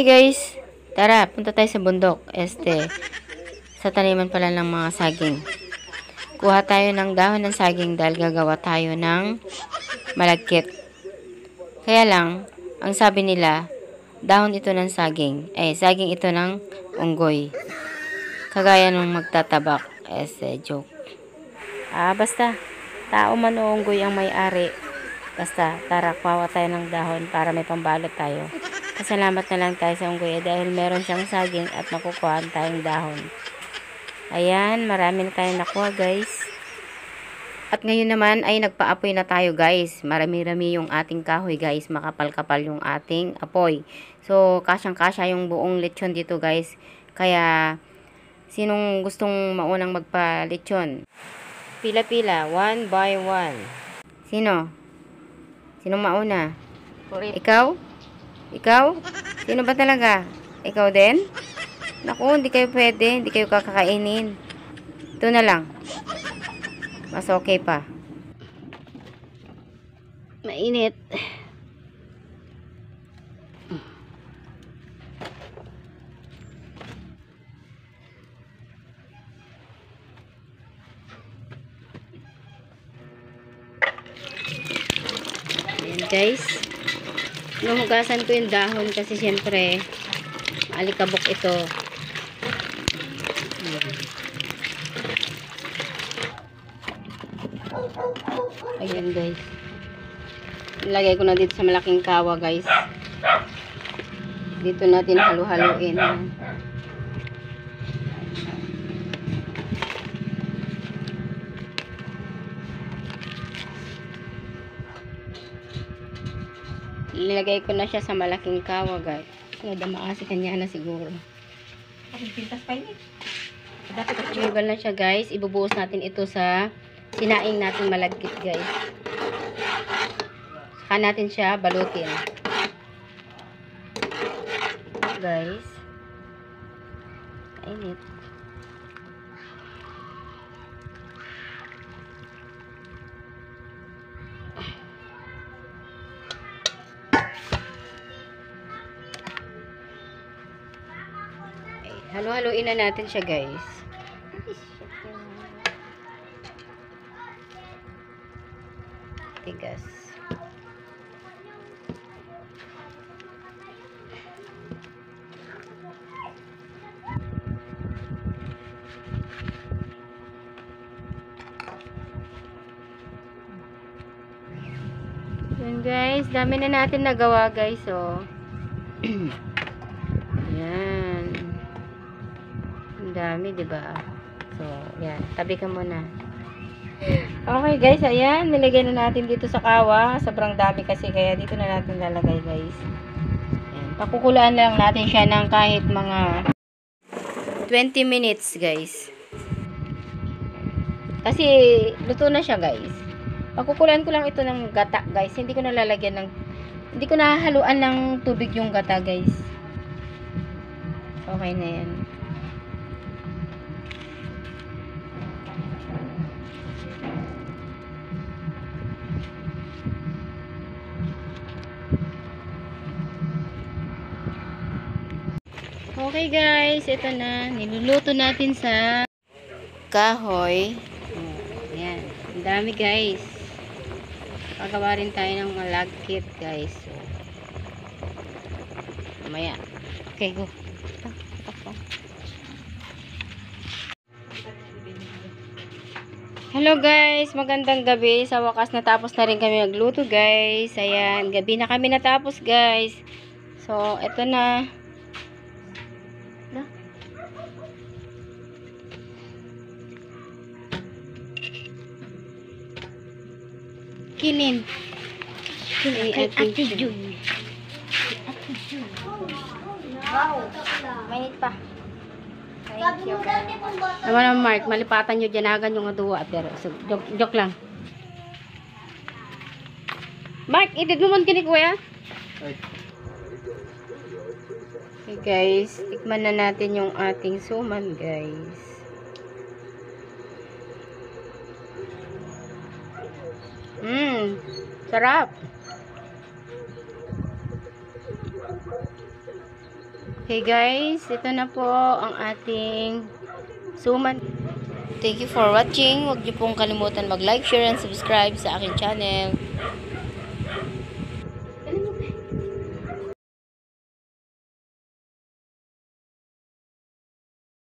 Hi guys, tara, punta tayo sa bundok. Sa taniman pala ng mga saging. Kuha tayo ng dahon ng saging dahil gagawa tayo ng malagkit. Kaya lang, ang sabi nila, dahon ito ng saging. Saging ito ng unggoy. Kagaya nung magtatabak. Joke. Basta, tao man o unggoy ang may-ari. Basta, tara, kuha tayo ng dahon para may pambalot tayo. Pasalamat na lang tayo sa unggoy dahil meron siyang saging at nakukuhaan tayong dahon. Ayan, marami na tayong nakuha guys. At ngayon naman ay nagpa-apoy na tayo guys. Marami-rami yung ating kahoy guys. Makapal-kapal yung ating apoy. So, kasyang-kasya yung buong lechon dito guys. Kaya, sinong gustong maunang magpa-lechon? Pila-pila, one by one. Sino? Sinong mauna? Ikaw? Ikaw? Sino ba talaga? Ikaw din? Naku, hindi kayo pwede. Hindi kayo kakakainin. Ito na lang. Mas okay pa. Mainit. Ayan guys. Nahugasan ko yung dahon kasi syempre alikabok ito. Ayan guys. Ilagay ko na dito sa malaking kawa guys. Dito natin halu-haluin. Nilagay ko na siya sa malaking kawa guys. Damaan kanya na siguro. Sugal na siya guys. Ibubuhos natin ito sa sinaing natin malagkit guys. Saka natin siya balutin. Guys. Kainit. Halo-haloin na natin siya guys. Tigas. Yan guys, dami na natin nagawa guys, oh. Yan. Ang dami, 'di ba? So, yan, tabi ka muna. Okay guys, ayan, nilagay na natin dito sa kawa. Sobrang dami kasi kaya dito na natin lalagay guys. Ayan, pakukulaan lang natin siya ng kahit mga 20 minutes guys. Kasi luto na siya guys. Pakukulaan ko lang ito ng gata guys. Hindi ko nahahaluan ng tubig yung gata guys. Okay na yan. Okay guys, ito na. Niluluto natin sa kahoy. Ayan. Ang dami guys. Pagawa rin tayo ng malagkit guys. So, mamaya. Okay, go. Hello guys, magandang gabi. Sa wakas natapos na rin kami magluto guys. Ayan, gabi na kami natapos guys. So, ito na. Kinin. Kay Ate Jun. Wow. Mainit pa. Thank you. Naman ang Mark, malipatan nyo dyan agan yung aduwa. Pero, so, joke lang. Mark, idid mo man kini kuya? Okay guys, tikman na natin yung ating suman guys. Sarap. Okay guys, ito na po ang ating suman. Thank you for watching. Huwag niyo pong kalimutan mag-like, share, and subscribe sa aking channel.